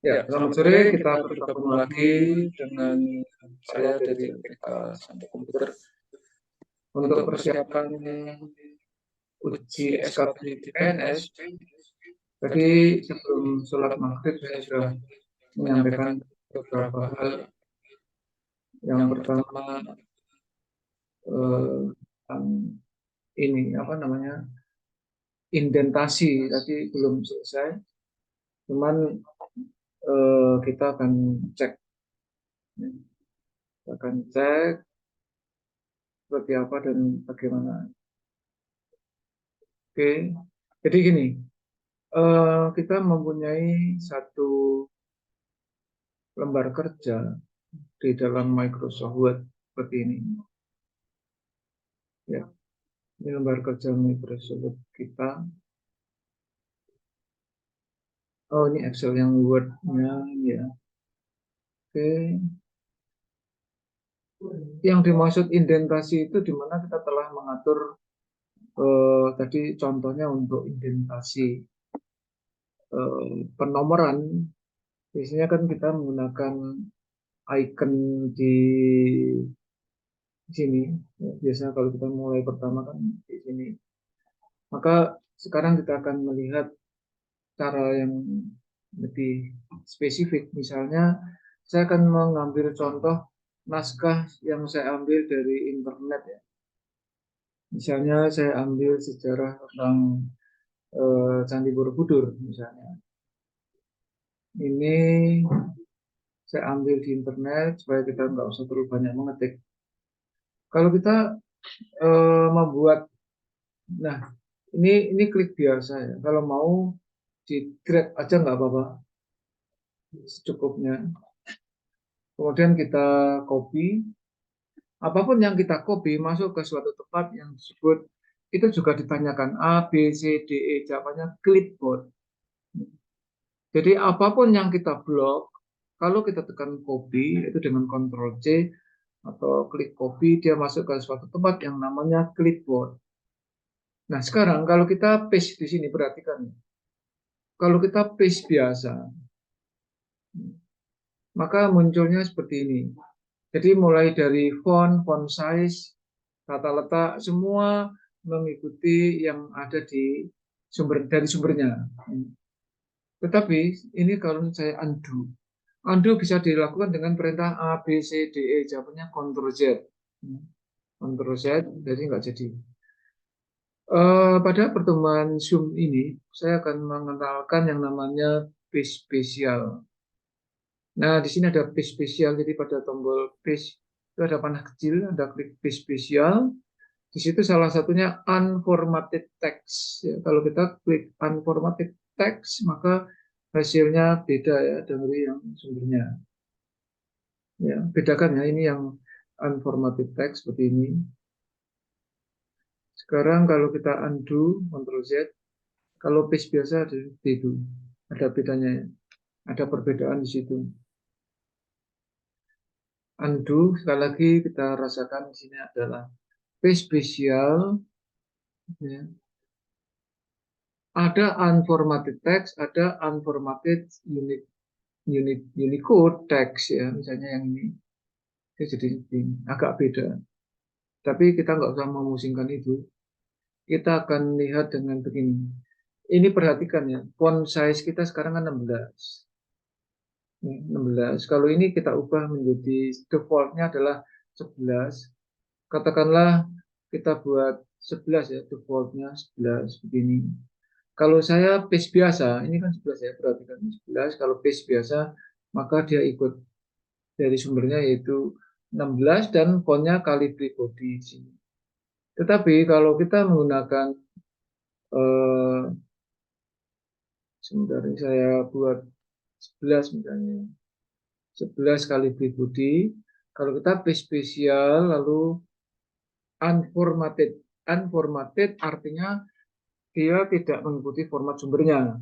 Ya, selamat sore. Kita bertemu lagi dengan saya dari LPK Sampai Komputer untuk persiapan uji SKBD PNS. Tadi sebelum sholat maghrib saya sudah menyampaikan beberapa hal. Yang pertama ini apa namanya, indentasi tadi belum selesai. Cuman kita akan cek seperti apa dan bagaimana. Oke, jadi gini, kita mempunyai satu lembar kerja di dalam Microsoft Word seperti ini. Ya, ini lembar kerja Microsoft Word kita. Oh, ini Excel yang Word-nya, ya. Oke. Yang dimaksud indentasi itu di mana kita telah mengatur tadi contohnya untuk indentasi penomoran. Biasanya kan kita menggunakan icon di sini. Ya, biasanya kalau kita mulai pertama kan di sini. Maka sekarang kita akan melihat cara yang lebih spesifik. Misalnya, saya akan mengambil contoh naskah yang saya ambil dari internet ya. Misalnya saya ambil sejarah tentang Candi Borobudur misalnya. Ini saya ambil di internet supaya kita nggak usah terlalu banyak mengetik. Kalau kita membuat, nah ini klik biasa ya. Kalau mau di drag aja nggak apa-apa, secukupnya. Kemudian kita copy. Apapun yang kita copy masuk ke suatu tempat yang disebut, itu juga ditanyakan A, B, C, D, E, jawabannya clipboard. Jadi apapun yang kita blok, kalau kita tekan copy, itu dengan Ctrl C atau klik copy, dia masuk ke suatu tempat yang namanya clipboard. Nah sekarang kalau kita paste di sini, perhatikan. Kalau kita paste biasa, maka munculnya seperti ini. Jadi mulai dari font size, tata letak, semua mengikuti yang ada di dari sumbernya. Tetapi ini kalau saya undo, bisa dilakukan dengan perintah A, B, C, D, E, jawabannya Ctrl Z. Ctrl Z, jadi nggak jadi. Pada pertemuan Zoom ini, saya akan mengenalkan yang namanya paste spesial. Nah, di sini ada paste spesial, jadi pada tombol paste itu ada panah kecil, ada klik paste spesial. Di situ salah satunya unformatted text. Ya, kalau kita klik unformatted text, maka hasilnya beda ya dari yang sumbernya. Ya, bedakan ya, ini yang unformatted text seperti ini. Sekarang kalau kita undo, Ctrl Z, kalau paste biasa ada bedanya ya. Ada perbedaan di situ. Undo, sekali lagi kita rasakan di sini adalah paste spesial. Ya. Ada unformatted text, ada unformatted Unicode text ya, misalnya yang ini. Jadi agak beda. Tapi kita nggak usah memusingkan itu. Kita akan lihat dengan begini. Ini perhatikan ya, font size kita sekarang kan 16. 16. Kalau ini kita ubah menjadi defaultnya adalah 11. Katakanlah kita buat 11 ya, defaultnya 11 begini. Kalau saya paste biasa, ini kan 11 ya, perhatikan 11. Kalau paste biasa, maka dia ikut dari sumbernya yaitu 16 dan fontnya Calibri Body di sini. Tetapi kalau kita menggunakan sebentar saya buat 11 misalnya. 11 kali Budi. Kalau kita paste spesial lalu unformatted. Unformatted artinya dia tidak mengikuti format sumbernya.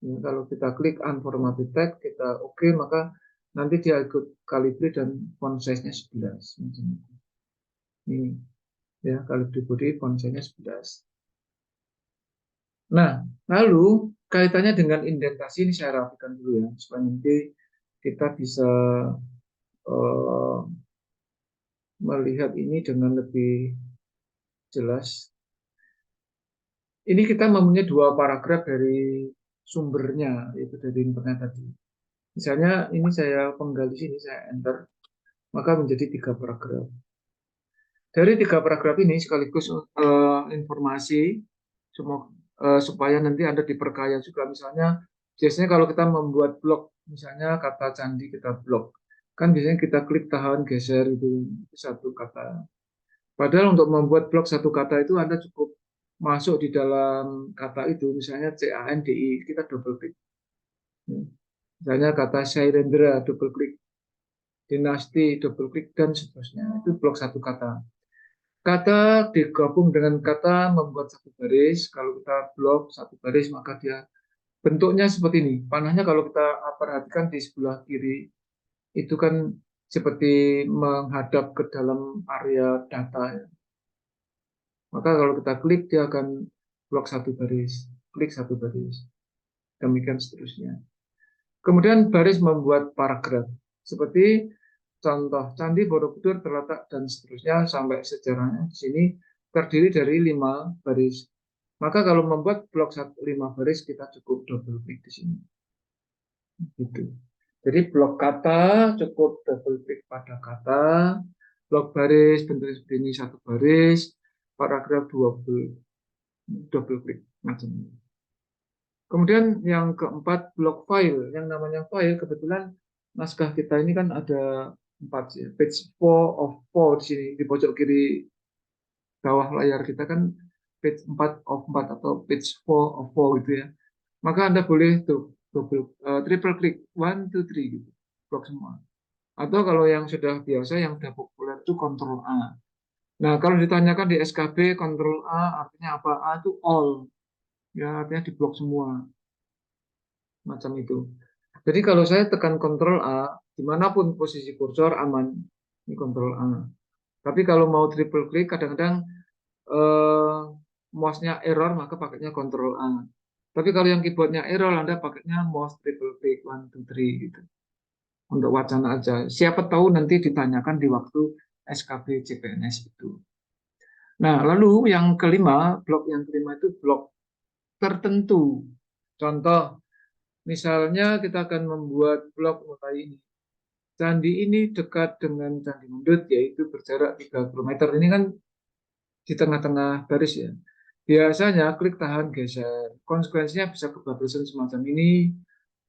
Ya, kalau kita klik unformatted text, kita oke, maka nanti dia ikut Calibri dan font size-nya 11. Ini ya, Calibri Body font size-nya 11. Nah, lalu kaitannya dengan indentasi ini saya rapikan dulu ya, supaya nanti kita bisa eh, melihat ini dengan lebih jelas. Ini kita mempunyai dua paragraf dari sumbernya, yaitu dari internet tadi. Misalnya ini saya penggal di sini, saya enter, maka menjadi tiga paragraf. Dari tiga paragraf ini sekaligus informasi semua supaya nanti Anda diperkaya juga. Misalnya biasanya kalau kita membuat blog, misalnya kata candi kita blog, kan biasanya kita klik tahan geser itu satu kata. Padahal untuk membuat blog satu kata itu Anda cukup masuk di dalam kata itu, misalnya CANDI, kita double klik. Misalnya kata Shairendra, double klik, dinasti, double klik, dan seterusnya. Itu blok satu kata. Kata digabung dengan kata membuat satu baris. Kalau kita blok satu baris, maka dia bentuknya seperti ini. Panahnya kalau kita perhatikan di sebelah kiri, itu kan seperti menghadap ke dalam area data. Maka kalau kita klik, dia akan blok satu baris. Klik satu baris. Demikian seterusnya. Kemudian baris membuat paragraf. Seperti contoh, Candi Borobudur terletak dan seterusnya sampai sejarahnya di sini terdiri dari 5 baris. Maka kalau membuat blok 5 baris, kita cukup double klik di sini. Gitu. Jadi blok kata cukup double klik pada kata, blok baris bentuknya seperti ini satu baris, paragraf double klik macam ini. Kemudian yang keempat blok file. Yang namanya file kebetulan naskah kita ini kan ada 4 ya. Page 4 of 4 di sini di pojok kiri bawah layar kita kan page 4 of 4 atau page 4 of 4 gitu ya. Maka Anda boleh tuh triple klik 1 2 3 gitu. Blok semua. Atau kalau yang sudah biasa yang sudah populer itu Ctrl A. Nah, kalau ditanyakan di SKB Ctrl A artinya apa? A itu all. Ya, artinya di blok semua. Macam itu. Jadi kalau saya tekan Ctrl A, dimanapun posisi kursor aman. Ini Ctrl A. Tapi kalau mau triple klik, kadang-kadang eh, mouse-nya error, maka pakainya Ctrl A. Tapi kalau yang keyboardnya error, Anda pakainya mouse triple klik, 1, 2, 3 gitu. Untuk wacana aja. Siapa tahu nanti ditanyakan di waktu SKB CPNS itu. Nah, lalu yang kelima, blok yang kelima itu blok tertentu. Contoh, misalnya kita akan membuat blok mulai ini. Candi ini dekat dengan Candi Mendut, yaitu berjarak 3 km. Ini kan di tengah-tengah baris ya. Biasanya klik tahan geser. Konsekuensinya bisa kebablasan semacam ini,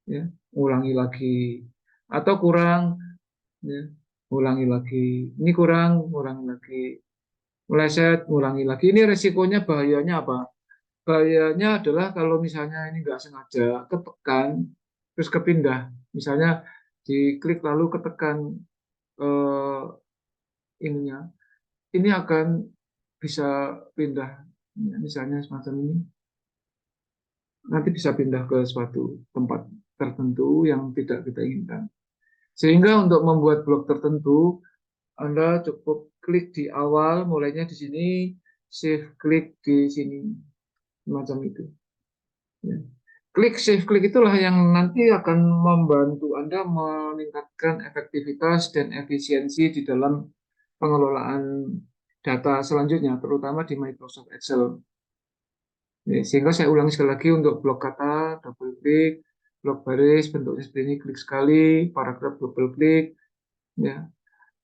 ya, ulangi lagi. Atau kurang, ya, ulangi lagi. Ini kurang, ulangi lagi. Meleset, ulangi lagi. Ini resikonya, bahayanya apa? Bahayanya adalah kalau misalnya ini nggak sengaja ketekan, terus kepindah. Misalnya diklik lalu ketekan eh, ininya, ini akan bisa pindah, misalnya semacam ini, nanti bisa pindah ke suatu tempat tertentu yang tidak kita inginkan. Sehingga untuk membuat blok tertentu, Anda cukup klik di awal, mulainya di sini, shift klik di sini, semacam itu. Ya. Klik shift klik itulah yang nanti akan membantu Anda meningkatkan efektivitas dan efisiensi di dalam pengelolaan data selanjutnya, terutama di Microsoft Excel. Ya, sehingga saya ulangi sekali lagi untuk blok kata, double klik, blok baris, bentuknya seperti ini, klik sekali, paragraf double klik, ya.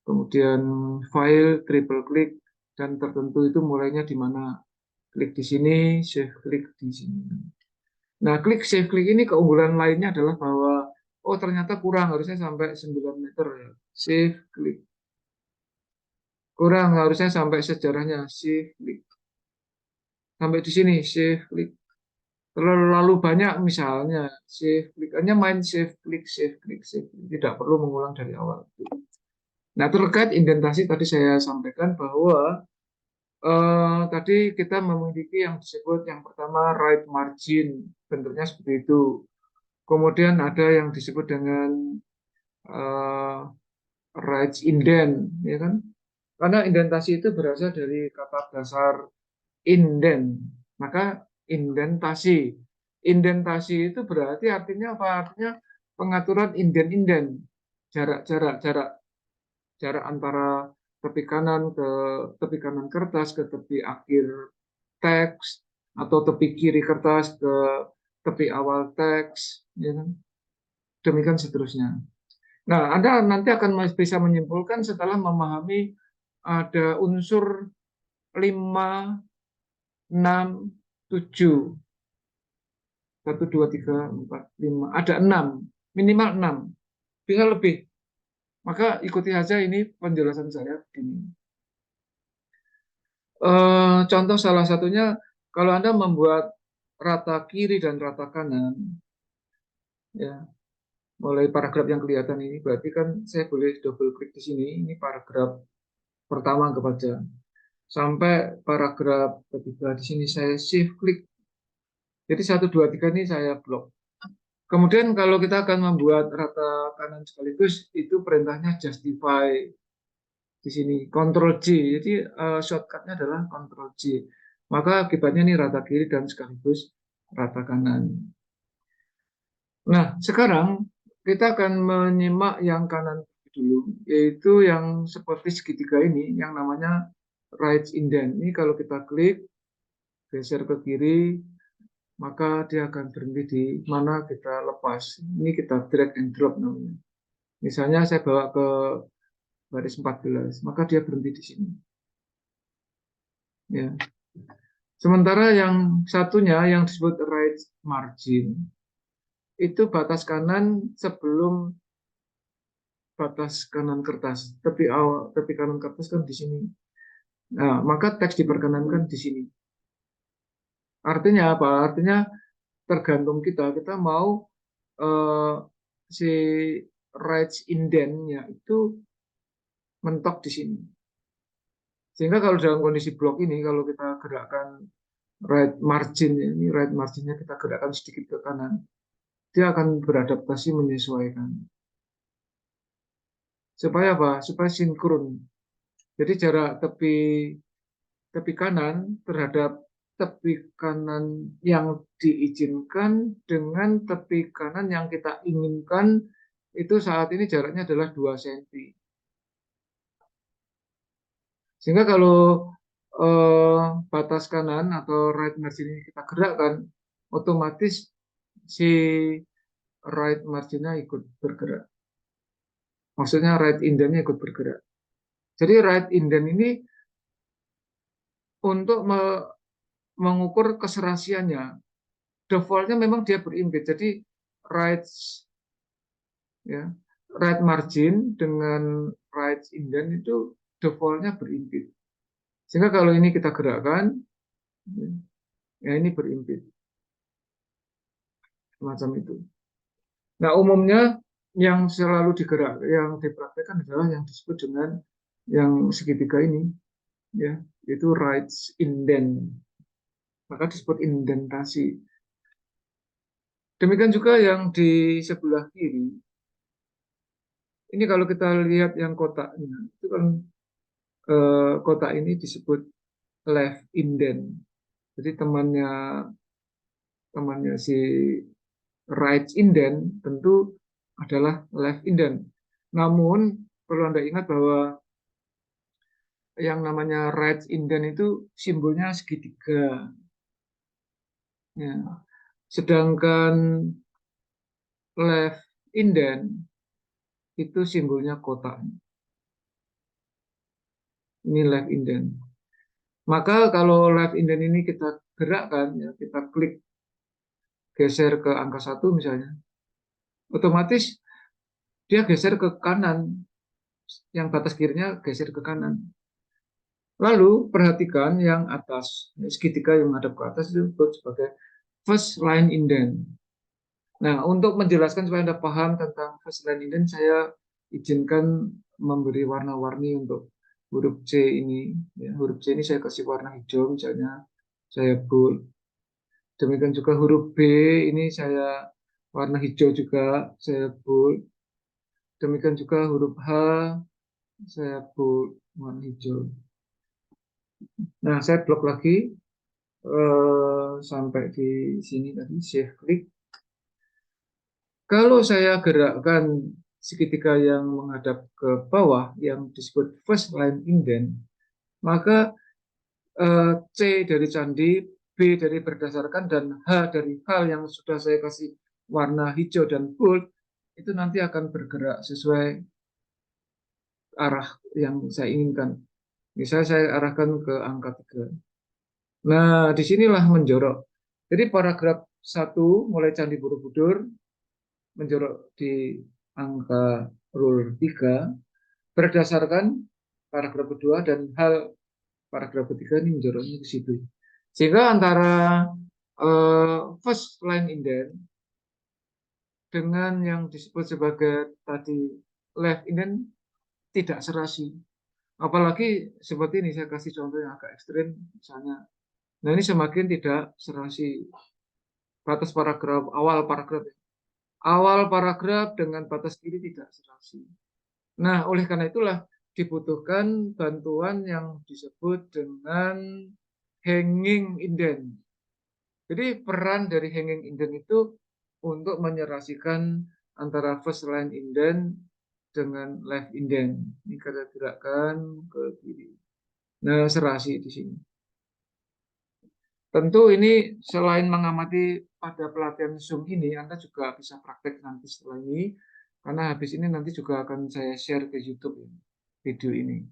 Kemudian file, triple klik, dan tertentu itu mulainya di mana. Klik di sini, shift klik di sini. Nah, klik shift klik ini keunggulan lainnya adalah bahwa, oh ternyata kurang, harusnya sampai 9 meter ya. Shift klik. Kurang, harusnya sampai sejarahnya, shift klik. Sampai di sini, shift klik. Terlalu banyak misalnya shift klik hanya main shift klik shift klik shift klik. Tidak perlu mengulang dari awal. Nah, terkait indentasi tadi saya sampaikan bahwa tadi kita memiliki yang disebut yang pertama right margin, bentuknya seperti itu. Kemudian ada yang disebut dengan eh, right indent, ya kan? Karena indentasi itu berasal dari kata dasar indent. Maka indentasi. Indentasi itu berarti artinya apa? Artinya pengaturan inden-inden, jarak antara tepi kanan ke tepi kanan kertas ke tepi akhir teks, atau tepi kiri kertas ke tepi awal teks, ya kan? Demikian seterusnya. Nah, Anda nanti akan bisa menyimpulkan setelah memahami ada unsur 5, 6, 7, 1, 2, 3, 4, 5, ada 6, minimal 6, bisa lebih. Maka ikuti saja ini penjelasan saya begini. Contoh salah satunya, kalau Anda membuat rata kiri dan rata kanan, ya, mulai paragraf yang kelihatan ini, berarti kan saya boleh double klik di sini, ini paragraf pertama kebaca. Sampai paragraf ketiga di sini saya shift klik. Jadi 1, 2, 3 ini saya blok. Kemudian kalau kita akan membuat rata kanan sekaligus, itu perintahnya justify di sini, Ctrl J. Jadi shortcutnya adalah Ctrl J. Maka akibatnya ini rata kiri dan sekaligus rata kanan. Nah, sekarang kita akan menyimak yang kanan dulu, yaitu yang seperti segitiga ini, yang namanya right indent. Ini kalau kita klik, geser ke kiri, maka dia akan berhenti di mana kita lepas. Ini kita drag and drop namanya. Misalnya saya bawa ke baris 14, maka dia berhenti di sini. Ya. Sementara yang satunya yang disebut right margin, itu batas kanan sebelum batas kanan kertas. Tepi kanan kertas kan di sini. Nah, maka teks diperkenankan di sini. Artinya apa? Artinya tergantung kita mau eh, si right indent-nya itu mentok di sini. Sehingga kalau dalam kondisi blok ini, kalau kita gerakkan right margin, ini right marginnya kita gerakkan sedikit ke kanan, dia akan beradaptasi menyesuaikan. Supaya apa? Supaya sinkron. Jadi jarak tepi kanan terhadap tepi kanan yang diizinkan dengan tepi kanan yang kita inginkan, itu saat ini jaraknya adalah 2 cm. Sehingga kalau batas kanan atau right margin ini kita gerakkan, otomatis si right marginnya ikut bergerak. Maksudnya right indent-nya ikut bergerak. Jadi right indent ini untuk mengukur keserasiannya. Defaultnya memang dia berimpit. Jadi right, ya, right margin dengan right indent itu defaultnya berimpit. Sehingga kalau ini kita gerakkan, ya ini berimpit. Semacam itu. Nah, umumnya yang selalu yang dipraktekkan adalah yang disebut dengan yang segitiga ini, ya, yaitu right indent. Maka disebut indentasi. Demikian juga yang di sebelah kiri. Ini kalau kita lihat yang kotaknya, itu kan kotak ini disebut left indent. Jadi temannya si right indent tentu adalah left indent. Namun perlu Anda ingat bahwa yang namanya right indent itu simbolnya segitiga. Ya. Sedangkan left indent itu simbolnya kotak. Ini left indent. Maka kalau left indent ini kita gerakkan, ya, kita klik geser ke angka 1 misalnya, otomatis dia geser ke kanan, yang batas kirinya geser ke kanan. Lalu perhatikan yang atas, segitiga yang menghadap ke atas itu disebut sebagai first line indent. Nah, untuk menjelaskan supaya Anda paham tentang first line indent, saya izinkan memberi warna-warni untuk huruf C ini. Ya, huruf C ini saya kasih warna hijau, misalnya saya bold. Demikian juga huruf B ini saya warna hijau juga, saya bold. Demikian juga huruf H, saya bold, warna hijau. Nah, saya blok lagi. sampai di sini tadi save klik. Kalau saya gerakkan segitiga yang menghadap ke bawah yang disebut first line indent, maka C dari candi, B dari berdasarkan, dan H dari hal yang sudah saya kasih warna hijau dan bold, itu nanti akan bergerak sesuai arah yang saya inginkan. Misalnya saya arahkan ke angka 3. Nah, disinilah menjorok. Jadi paragraf 1 mulai Candi Borobudur menjorok di angka rule 3 berdasarkan paragraf kedua, dan hal paragraf ketiga ini menjoroknya ke situ. Sehingga antara first line indent dengan yang disebut sebagai tadi left indent tidak serasi. Apalagi seperti ini, saya kasih contoh yang agak ekstrim misalnya. Nah, ini semakin tidak serasi. Batas paragraf, awal paragraf dengan batas kiri tidak serasi. Nah, oleh karena itulah dibutuhkan bantuan yang disebut dengan hanging indent. Jadi peran dari hanging indent itu untuk menyerasikan antara first line indent dengan left indent. Ini kita gerakkan ke kiri. Nah, serasi di sini. Tentu ini selain mengamati pada pelatihan Zoom ini, Anda juga bisa praktek nanti setelah ini, karena habis ini nanti juga akan saya share ke YouTube video ini.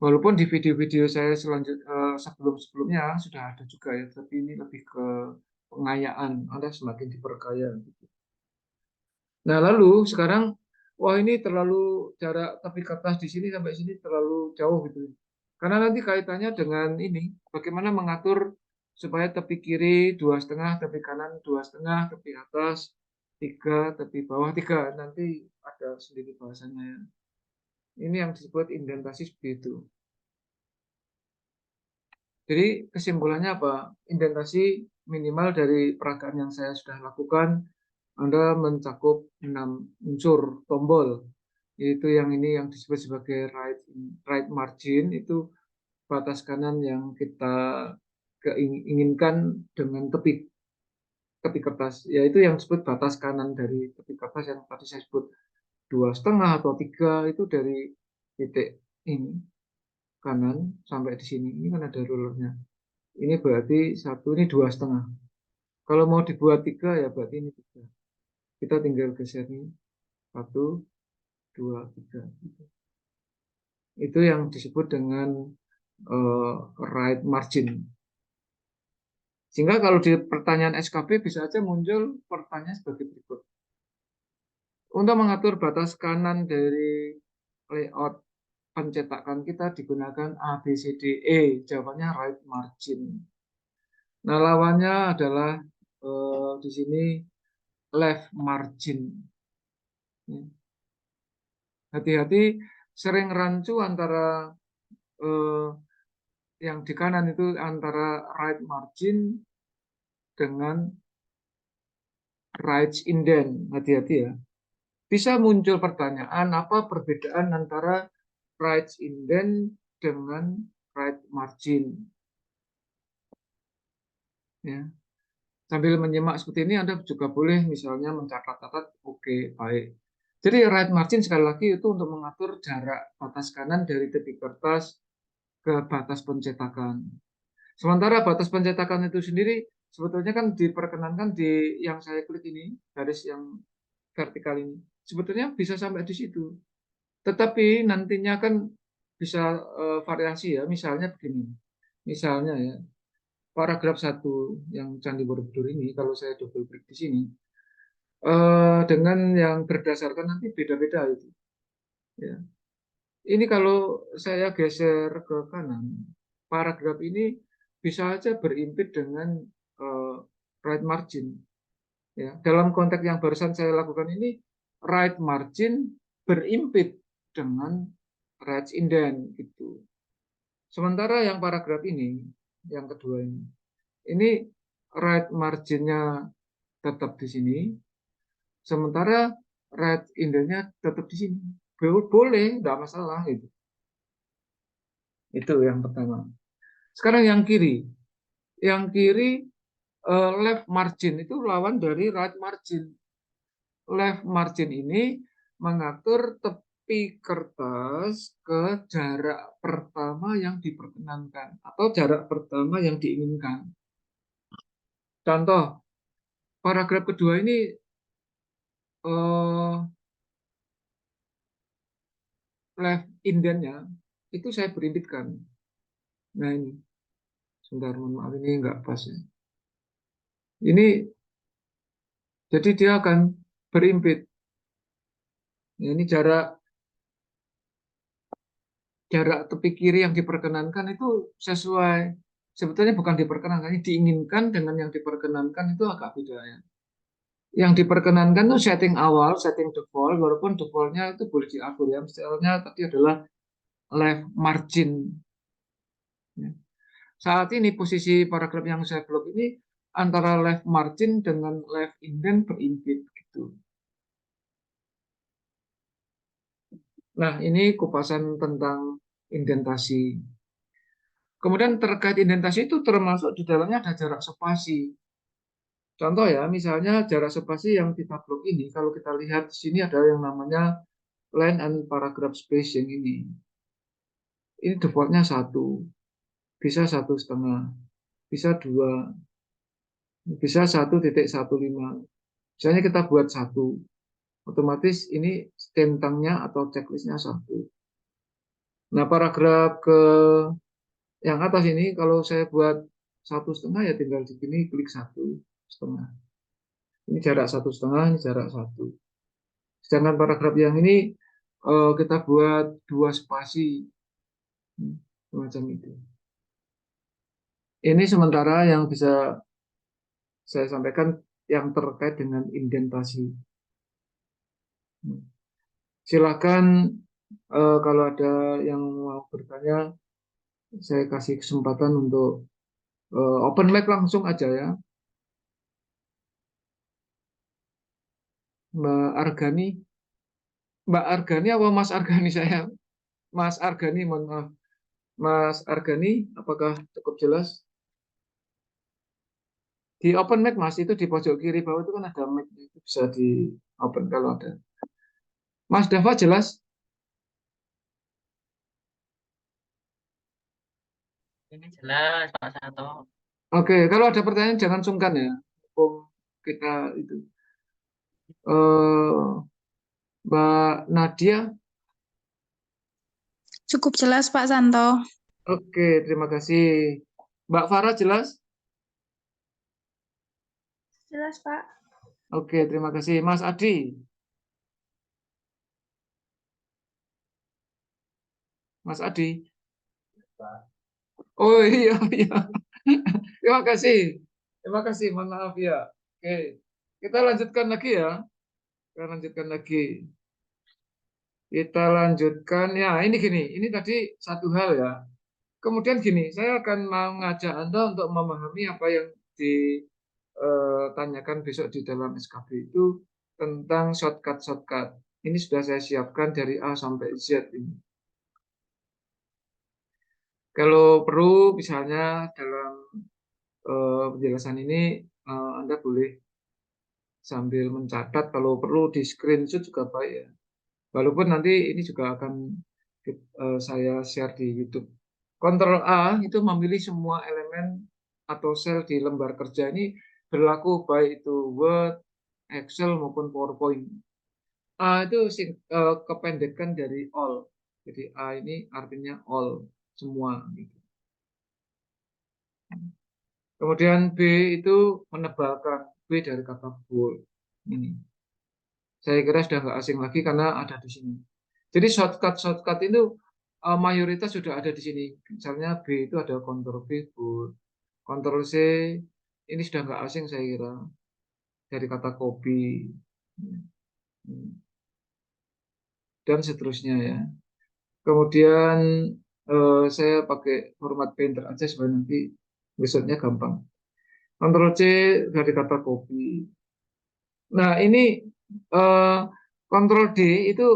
Walaupun di video-video saya sebelum-sebelumnya sudah ada juga ya, tapi ini lebih ke pengayaan, Anda semakin diperkaya. Nah, lalu sekarang, wah ini terlalu jarak tepi kertas di sini sampai sini terlalu jauh gitu. Karena nanti kaitannya dengan ini, bagaimana mengatur supaya tepi kiri 2,5, tepi kanan 2,5, tepi atas 3, tepi bawah 3. Nanti ada sendiri bahasanya. Ini yang disebut indentasi seperti itu. Jadi kesimpulannya apa? Indentasi minimal dari peragaan yang saya sudah lakukan, Anda mencakup 6 unsur tombol, yaitu yang ini yang disebut sebagai right margin, itu batas kanan yang kita inginkan dengan tepi kertas, yaitu yang disebut batas kanan dari tepi kertas yang tadi saya sebut 2,5 atau 3, itu dari titik ini kanan sampai di sini. Ini kan ada rulernya. Ini berarti 1, ini 2,5. Kalau mau dibuat 3 ya berarti ini 3. Kita tinggal geser ini 1, 2, 3. Itu yang disebut dengan right margin. Sehingga kalau di pertanyaan SKB bisa saja muncul pertanyaan sebagai berikut. Untuk mengatur batas kanan dari layout pencetakan kita digunakan A, B, C, D, E. Jawabannya right margin. Nah, lawannya adalah di sini left margin. Hati-hati sering rancu antara yang di kanan itu antara right margin dengan right indent. Hati-hati ya. Bisa muncul pertanyaan apa perbedaan antara right indent dengan right margin. Ya. Sambil menyimak seperti ini Anda juga boleh misalnya mencatat-catat, oke, baik. Jadi right margin sekali lagi itu untuk mengatur jarak batas kanan dari tepi kertas ke batas pencetakan. Sementara batas pencetakan itu sendiri sebetulnya kan diperkenankan di yang saya klik ini, garis yang vertikal ini. Sebetulnya bisa sampai di situ. Tetapi nantinya kan bisa variasi ya. Misalnya begini. Misalnya ya, paragraf 1 yang Candi Borobudur ini, kalau saya double klik di sini, dengan yang berdasarkan nanti beda-beda itu. Ya. Ini kalau saya geser ke kanan, paragraf ini bisa saja berimpit dengan right margin. Ya, dalam konteks yang barusan saya lakukan ini, right margin berimpit dengan right indent gitu. Sementara yang paragraf ini, yang kedua ini right marginnya tetap di sini, sementara right indentnya tetap di sini. Boleh, tidak masalah itu. Itu yang pertama. Sekarang yang kiri. Yang kiri left margin itu lawan dari right margin. Left margin ini mengatur tepi kertas ke jarak pertama yang diperkenankan atau jarak pertama yang diinginkan. Contoh, paragraf kedua ini left indentnya itu saya berimpitkan. Nah ini, sebentar, mohon maaf ini nggak pas ya. Ini jadi dia akan berimpit. Ya, ini jarak tepi kiri yang diperkenankan itu sesuai, sebetulnya bukan diperkenankan, ini diinginkan dengan yang diperkenankan itu agak beda ya. Yang diperkenankan itu setting awal, setting default, walaupun defaultnya itu boleh diatur ya, misalnya tadi adalah left margin. Ya. Saat ini posisi paragraf yang saya blok ini antara left margin dengan left indent berimpit gitu. Nah, ini kupasan tentang indentasi. Kemudian terkait indentasi itu termasuk di dalamnya ada jarak spasi. Contoh ya, misalnya jarak spasi yang kita blok ini, kalau kita lihat di sini ada yang namanya line and paragraph spacing ini. Ini defaultnya 1, bisa 1,5, bisa 2, bisa 1,15. Misalnya kita buat 1, otomatis ini centangnya atau checklistnya 1. Nah, paragraf ke yang atas ini kalau saya buat 1,5 ya tinggal di sini klik 1,5. Ini jarak 1,5, ini jarak 1. Sedangkan paragraf yang ini kita buat 2 spasi, semacam itu. Ini sementara yang bisa saya sampaikan yang terkait dengan indentasi. Silakan kalau ada yang mau bertanya, saya kasih kesempatan untuk open mic langsung aja ya. Mbak Argani, Mbak Argani apa Mas Argani saya? Mas Argani, mohon maaf. Mas Argani, apakah cukup jelas? Di open mic Mas, itu di pojok kiri bawah itu kan ada mic, itu bisa di open kalau ada. Mas Dava jelas? Ini jelas Pak Santo. Oke, kalau ada pertanyaan jangan sungkan ya. Oh, kita itu. Eh, Mbak Nadia, Cukup jelas Pak Santo. oke, terima kasih. Mbak Farah jelas? Jelas Pak. Oke, terima kasih. Mas Adi, Mas Adi. Oh iya, iya. Terima kasih. Terima kasih, mohon maaf ya. Oke, kita lanjutkan lagi ya. Kita lanjutkan lagi. Kita lanjutkan. Ya, ini gini. Ini tadi satu hal ya. Kemudian gini, saya akan mau ngajak Anda untuk memahami apa yang ditanyakan besok di dalam SKB itu tentang shortcut-shortcut. Ini sudah saya siapkan dari A sampai Z ini. Kalau perlu, misalnya dalam penjelasan ini, Anda boleh sambil mencatat, kalau perlu di screenshot juga baik ya. Walaupun nanti ini juga akan saya share di YouTube. Ctrl A itu memilih semua elemen atau sel di lembar kerja ini berlaku baik itu Word, Excel maupun PowerPoint. A itu kependekan dari all. Jadi A ini artinya all, semua gitu. Kemudian B itu menebalkan, B dari kata bold. Ini. Saya kira sudah nggak asing lagi karena ada di sini. Jadi shortcut itu mayoritas sudah ada di sini. Misalnya B itu ada Ctrl B, bold. Ctrl C ini sudah nggak asing saya kira, dari kata copy dan seterusnya ya. Kemudian saya pakai format painter aja supaya nanti besoknya gampang. Ctrl C dari kata copy. Nah ini Ctrl D itu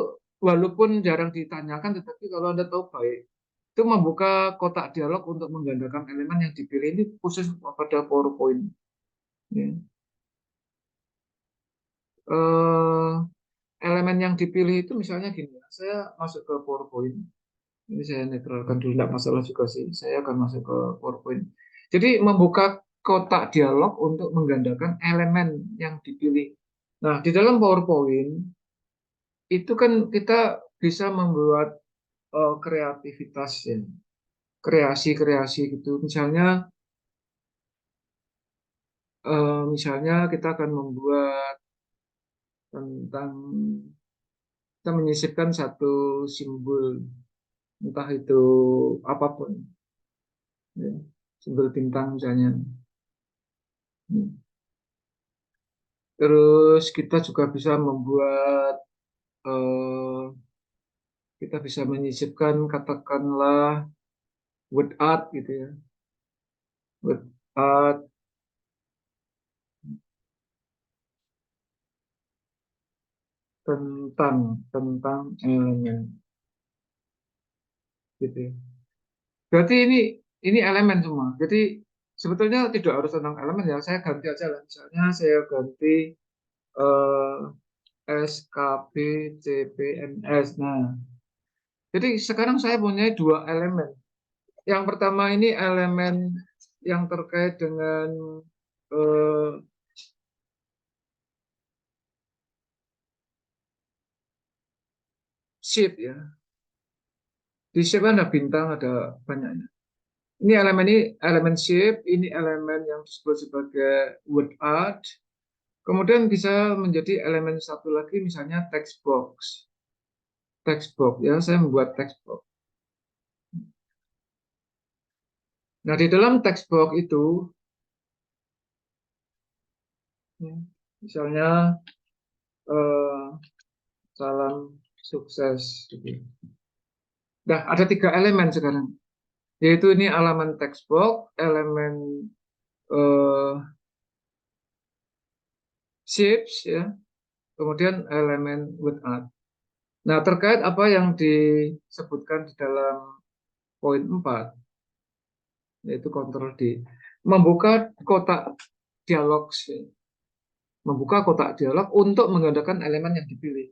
walaupun jarang ditanyakan, tetapi kalau Anda tahu baik. itu membuka kotak dialog untuk menggandakan elemen yang dipilih ini khusus pada PowerPoint. Ya. Elemen yang dipilih itu misalnya gini, saya masuk ke PowerPoint. Ini saya netralkan dulu, tidak masalah juga sih. Saya akan masuk ke PowerPoint. Jadi membuka kotak dialog untuk menggandakan elemen yang dipilih. Nah, di dalam PowerPoint itu kan kita bisa membuat kreativitas ya, kreasi-kreasi gitu. Misalnya kita akan membuat tentang kita menyisipkan satu simbol, entah itu apapun, ya, simbol bintang misalnya. Terus kita juga bisa membuat, kita bisa menyisipkan katakanlah word art gitu ya, word art tentang elemen gitu ya. Berarti ini elemen semua. Jadi sebetulnya tidak harus tentang elemen ya. Saya ganti aja lah. Misalnya saya ganti eh, SKB CPNS. Nah, jadi sekarang saya punya dua elemen. Yang pertama ini elemen yang terkait dengan eh, shape ya. Di shape ada bintang, ada banyaknya. Ini elemen shape, ini elemen yang disebut sebagai word art. Kemudian bisa menjadi elemen satu lagi misalnya text box. Text box ya, saya membuat text box. Nah, di dalam text box itu misalnya eh, salam sukses gitu. Nah, ada tiga elemen sekarang. Yaitu ini elemen text box, elemen eh, shapes ya, kemudian elemen word art. Nah, terkait apa yang disebutkan di dalam poin 4, yaitu Ctrl D, membuka kotak dialog, untuk menggandakan elemen yang dipilih.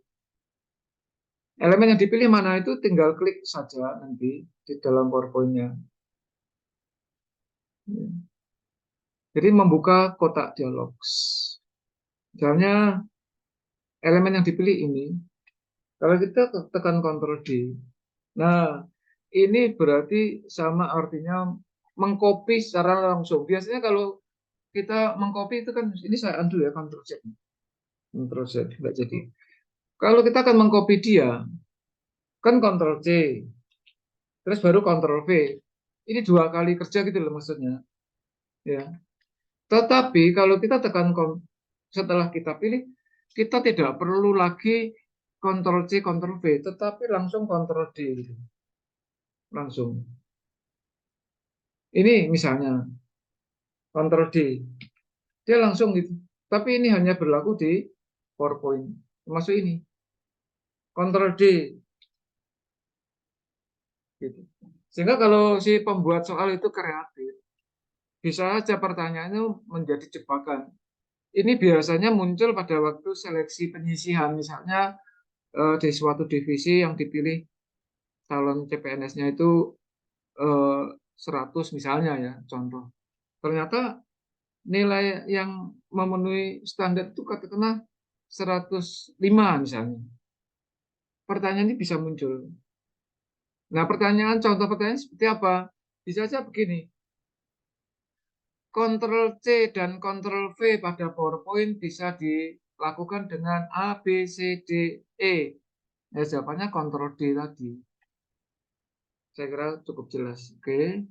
Elemen yang dipilih mana itu tinggal klik saja nanti di dalam PowerPoint-nya. Jadi membuka kotak dialog. Misalnya elemen yang dipilih ini, kalau kita tekan Ctrl D, nah ini berarti sama artinya mengcopy secara langsung. Biasanya kalau kita mengcopy itu kan, ini saya undo ya, Ctrl Z. Ctrl Z, enggak jadi. Kalau kita akan mengcopy dia, kan Ctrl C, terus baru Ctrl V. Ini dua kali kerja gitu loh maksudnya. Ya. Tetapi kalau kita tekan setelah kita pilih, kita tidak perlu lagi Ctrl C, Ctrl V, tetapi langsung Ctrl D gitu. Langsung. Ini misalnya Ctrl D. Dia langsung gitu. Tapi ini hanya berlaku di PowerPoint. Termasuk ini. Ctrl D. Gitu. Sehingga kalau si pembuat soal itu kreatif, bisa saja pertanyaannya menjadi jebakan. Ini biasanya muncul pada waktu seleksi penyisihan, misalnya di suatu divisi yang dipilih calon CPNS-nya itu 100 misalnya ya, contoh. Ternyata nilai yang memenuhi standar itu katakanlah 105 misalnya. Pertanyaan ini bisa muncul. Nah, contoh pertanyaan seperti apa? Bisa saja begini. Ctrl C dan Ctrl V pada PowerPoint bisa dilakukan dengan A, B, C, D, E. Ya, jawabannya Ctrl D tadi. Saya kira cukup jelas. Oke.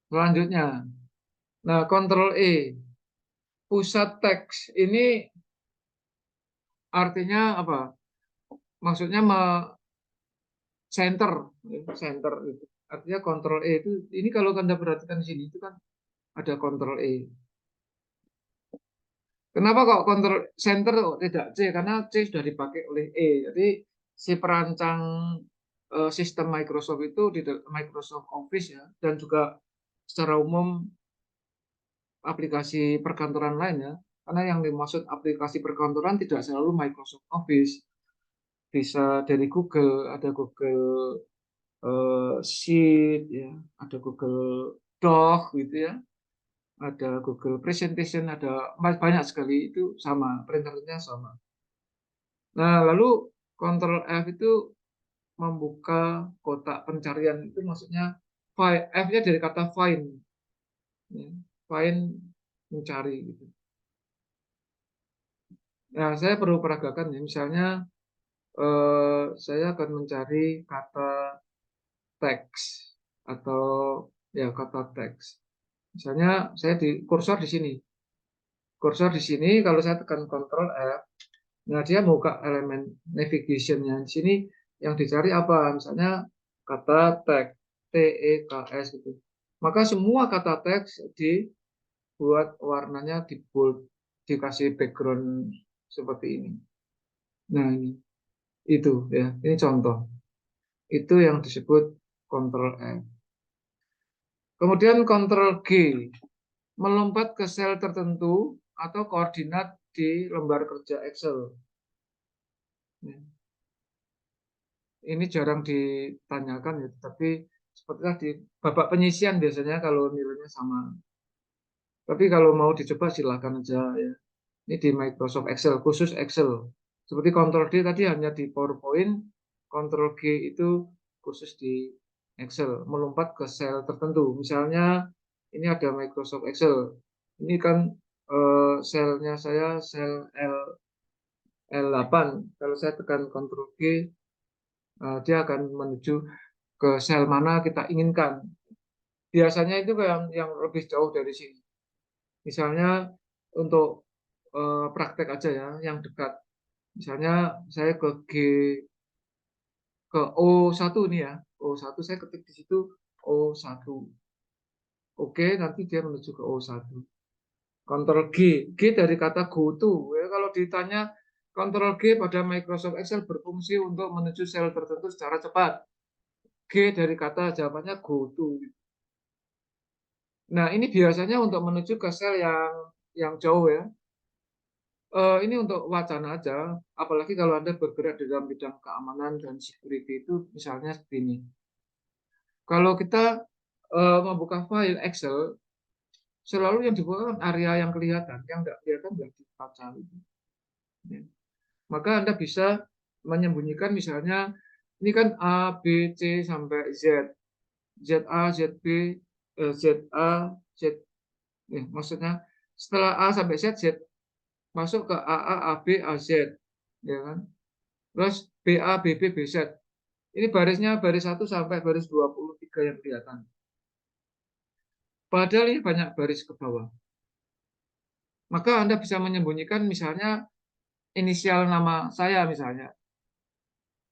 Selanjutnya. Nah, Ctrl E. Pusat teks. Ini artinya apa? Maksudnya center. Center itu. Artinya Ctrl E itu. Ini kalau Anda perhatikan di sini, itu kan ada Ctrl E. Kenapa kok kontrol center tidak C? Karena C sudah dipakai oleh E. Jadi si perancang sistem Microsoft itu di Microsoft Office ya, dan juga secara umum aplikasi perkantoran lain ya. Karena yang dimaksud aplikasi perkantoran tidak selalu Microsoft Office. Bisa dari Google, ada Google Sheet ya, ada Google Doc gitu ya, ada Google Presentation, ada banyak sekali, itu sama, printernya sama. Nah, lalu Ctrl F itu membuka kotak pencarian, itu maksudnya F-nya dari kata find, ya. Find, mencari gitu. Nah, saya perlu peragakan ya, misalnya saya akan mencari kata teks atau ya kata teks. Misalnya saya di kursor di sini. Kursor di sini kalau saya tekan Ctrl F, nah dia buka elemen navigation-nya. Di sini yang dicari apa? Misalnya kata teks, TEKS gitu. Maka semua kata teks dibuat warnanya di bold, dikasih background seperti ini. Nah, ini itu ya, ini contoh. Itu yang disebut Ctrl F. Kemudian Ctrl G, melompat ke sel tertentu atau koordinat di lembar kerja Excel. Ini jarang ditanyakan ya, tapi sepertinya di babak penyisian biasanya kalau nilainya sama. Tapi kalau mau dicoba silakan aja ya. Ini di Microsoft Excel, khusus Excel. Seperti Ctrl D tadi hanya di PowerPoint, Ctrl G itu khusus di Excel, melompat ke sel tertentu. Misalnya ini ada Microsoft Excel. Ini kan selnya saya sel L8. Kalau saya tekan Ctrl G, dia akan menuju ke sel mana kita inginkan. Biasanya itu yang lebih jauh dari sini. Misalnya untuk praktek aja ya, yang dekat. Misalnya saya ke O1 nih ya. O1 saya ketik di situ O1. Oke, nanti dia menuju ke O1. Ctrl G, G dari kata go to. Ya, kalau ditanya Ctrl G pada Microsoft Excel berfungsi untuk menuju sel tertentu secara cepat. G dari kata jawabannya go to. Nah, ini biasanya untuk menuju ke sel yang jauh ya. Ini untuk wacana aja, apalagi kalau Anda bergerak di dalam bidang keamanan dan security itu misalnya seperti ini. Kalau kita membuka file Excel, selalu yang dibuka kan area yang kelihatan, yang nggak kelihatan nggak dibaca. Ya. Maka Anda bisa menyembunyikan misalnya, ini kan A, B, C, sampai Z. ZA, ZB, ZA, Z. Ya, maksudnya setelah A sampai Z, Z masuk ke AA, AB, AZ. Ya kan? Terus BA, BB, BZ. Ini barisnya baris 1 sampai baris 23 yang kelihatan. Padahal ini banyak baris ke bawah. Maka Anda bisa menyembunyikan misalnya inisial nama saya misalnya.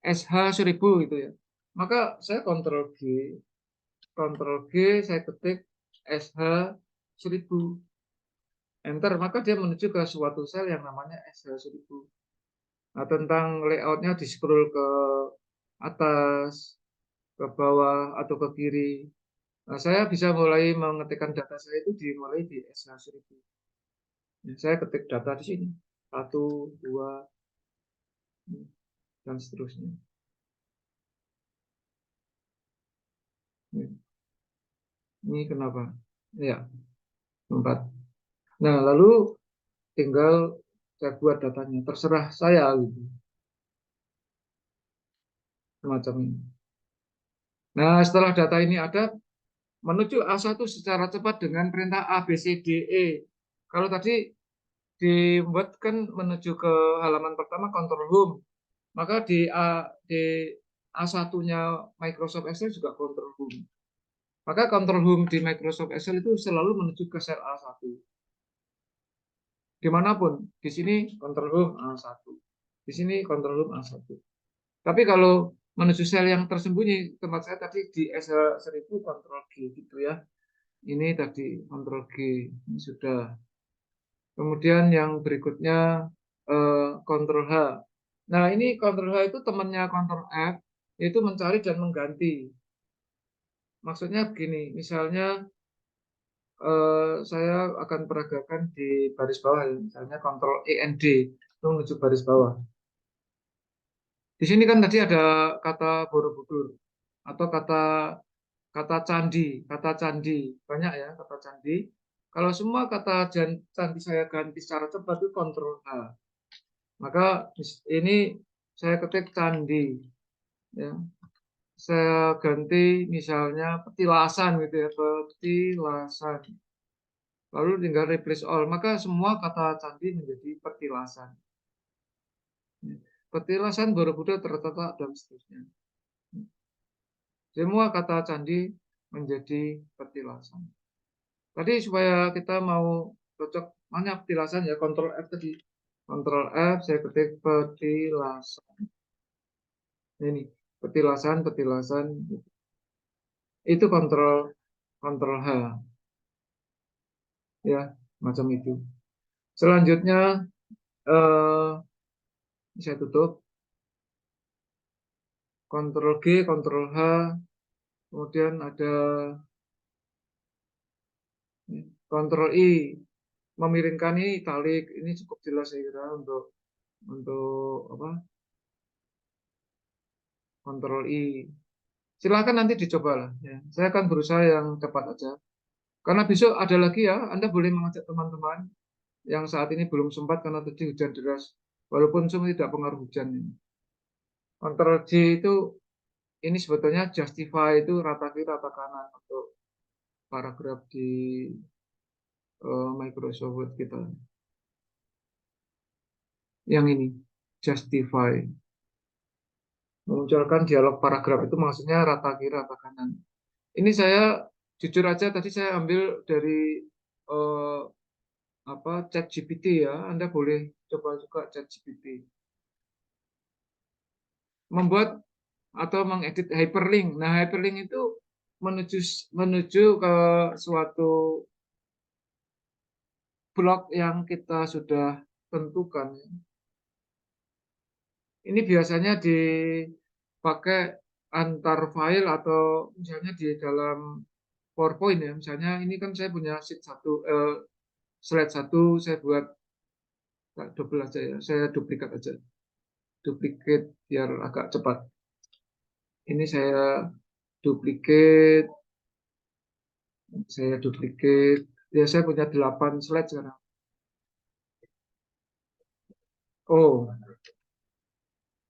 SH1000 gitu ya. Maka saya Ctrl G, saya ketik SH1000. Enter, maka dia menuju ke suatu sel yang namanya SH1000. Nah, tentang layoutnya di scroll ke atas, ke bawah, atau ke kiri. Nah, saya bisa mulai mengetikkan data saya itu dimulai di SH1000. Saya ketik data di sini. 1, 2, dan seterusnya. Ini kenapa? Ya, 4. Nah, lalu tinggal saya buat datanya. Terserah saya gitu. Semacam ini. Nah, setelah data ini ada, menuju A1 secara cepat dengan perintah A, B, C, D, E. Kalau tadi dibuat kan menuju ke halaman pertama Ctrl Home, maka di A1-nya Microsoft Excel juga Ctrl Home. Maka Ctrl Home di Microsoft Excel itu selalu menuju ke sel A1. Dimanapun, di sini Ctrl Home A1. Di sini Ctrl Home A1. Tapi kalau menuju sel yang tersembunyi, tempat saya tadi di S1000 Ctrl G gitu ya. Ini tadi Ctrl G, ini sudah. Kemudian yang berikutnya Ctrl H. Nah, ini Ctrl H itu temannya Ctrl F. yaitu mencari dan mengganti. Maksudnya begini, misalnya saya akan peragakan di baris bawah, misalnya Ctrl END itu menuju baris bawah. Di sini kan tadi ada kata Borobudur atau kata candi, banyak ya kata candi. Kalau semua kata candi saya ganti secara cepat itu Ctrl H. Maka ini saya ketik candi, ya. Saya ganti misalnya petilasan gitu ya, petilasan. Lalu tinggal replace all, maka semua kata candi menjadi petilasan. Petilasan Borobudur terletak dan seterusnya. Semua kata candi menjadi petilasan. Tadi supaya kita mau cocok mana petilasan ya, Ctrl F tadi. Ctrl F, saya ketik petilasan. Ini petilasan. Itu Ctrl H. Ya, macam itu. Selanjutnya saya tutup. Ctrl G, Ctrl H. Kemudian ada Ctrl I. Memiringkan ini italik. Ini cukup jelas saya kira untuk apa? Ctrl I. Silakan nanti dicoba lah. Ya. Saya akan berusaha yang cepat aja. Karena besok ada lagi ya, Anda boleh mengajak teman-teman yang saat ini belum sempat karena tadi hujan deras. Walaupun semua tidak pengaruh hujan ini. Ctrl J itu ini sebetulnya justify itu rata kiri rata kanan untuk paragraf di Microsoft Word kita. Yang ini justify. Memunculkan dialog paragraf itu maksudnya rata kiri rata kanan. Ini saya jujur aja tadi saya ambil dari ChatGPT ya. Anda boleh coba juga ChatGPT. Membuat atau mengedit hyperlink. Nah, hyperlink itu menuju ke suatu blog yang kita sudah tentukan. Ini biasanya dipakai antar file atau misalnya di dalam PowerPoint ya. Misalnya ini kan saya punya slide 1 saya buat double aja ya. Saya duplikat aja. Duplikat biar agak cepat. Ini duplikat saya duplikat. Ya saya punya 8 slide sekarang. Oh,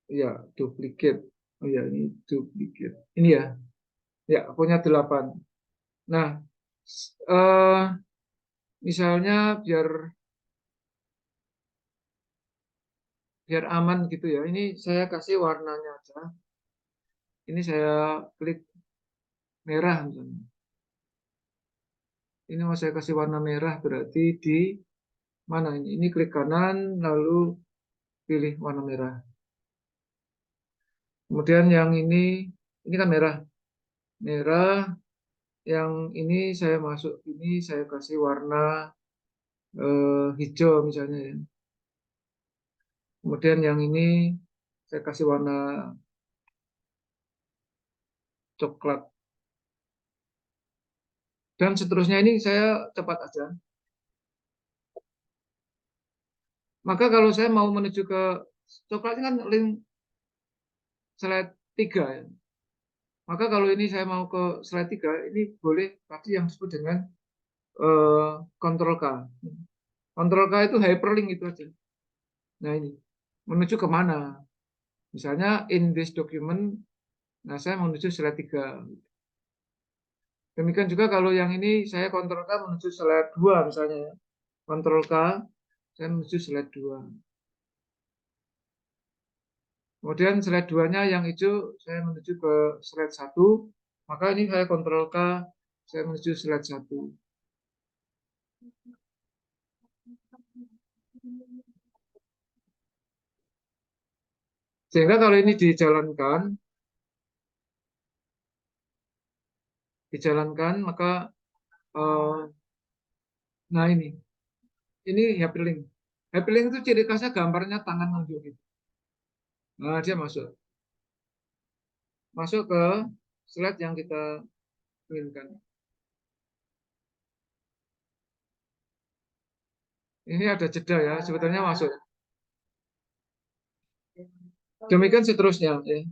ya duplikat. Oh ya ini duplikat. Ini ya. Ya, punya 8. Nah, misalnya biar aman gitu ya. Ini saya kasih warnanya aja. Ini saya klik merah misalnya. Ini mau saya kasih warna merah berarti di mana ini? Ini klik kanan lalu pilih warna merah. Kemudian yang ini kan merah. Merah yang ini saya masuk ini saya kasih warna hijau misalnya ya. Kemudian yang ini saya kasih warna coklat. Dan seterusnya ini saya cepat aja. Maka kalau saya mau menuju ke coklat ini kan link slide 3 ya. Maka kalau ini saya mau ke slide 3, ini boleh tadi yang disebut dengan Ctrl K. Ctrl K itu hyperlink itu aja. Nah ini, menuju ke mana? Misalnya in this document, nah saya menuju slide 3. Demikian juga kalau yang ini saya Ctrl K menuju slide 2 misalnya. Ctrl K, saya menuju slide 2. Kemudian slide 2-nya yang hijau, saya menuju ke slide 1. Maka ini saya Ctrl K, saya menuju slide 1. Sehingga kalau ini dijalankan maka nah ini hyperlink. Hyperlink itu ciri khasnya gambarnya tangan nunjuk gitu. Nah, dia masuk. masuk ke slide yang kita inginkan. Ini ada jeda ya, sebetulnya masuk. Demikian seterusnya. Ya.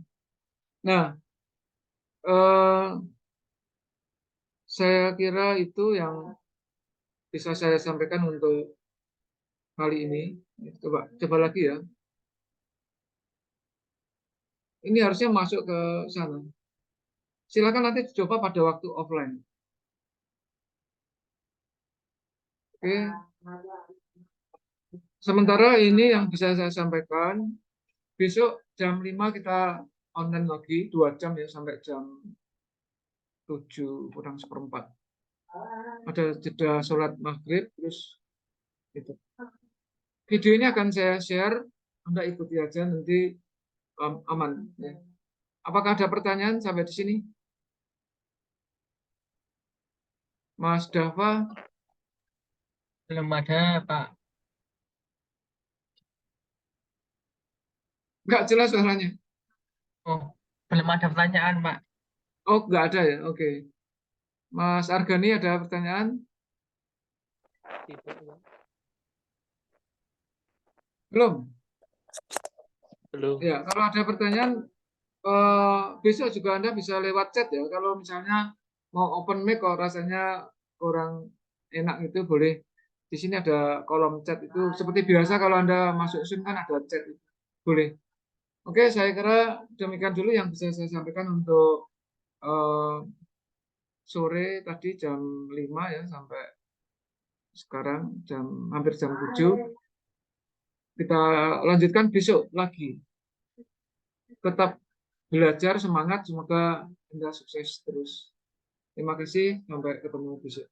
Nah, saya kira itu yang bisa saya sampaikan untuk kali ini. Coba lagi ya. Ini harusnya masuk ke sana. Silakan nanti coba pada waktu offline. Oke. Sementara ini yang bisa saya sampaikan, besok jam 5 kita online lagi, 2 jam ya, sampai jam 7 kurang seperempat. Ada jeda sholat maghrib, terus itu. Video ini akan saya share, Anda ikuti aja, nanti aman. Ya. Apakah ada pertanyaan sampai di sini? Mas Dava? Belum ada, Pak. Nggak jelas suaranya. Oh, belum ada pertanyaan, Pak. Oh, nggak ada ya? Oke. Mas Argani ada pertanyaan? Belum? Belum. Ya, kalau ada pertanyaan, besok juga Anda bisa lewat chat ya. Kalau misalnya mau open mic kok rasanya kurang enak itu boleh. Di sini ada kolom chat itu seperti biasa kalau Anda masuk Zoom kan ada chat itu. Boleh. Oke, saya kira demikian dulu yang bisa saya sampaikan untuk sore tadi jam 5 ya sampai sekarang hampir jam 7. Kita lanjutkan besok lagi. Tetap belajar, semangat, semoga Anda sukses terus. Terima kasih, sampai ketemu besok.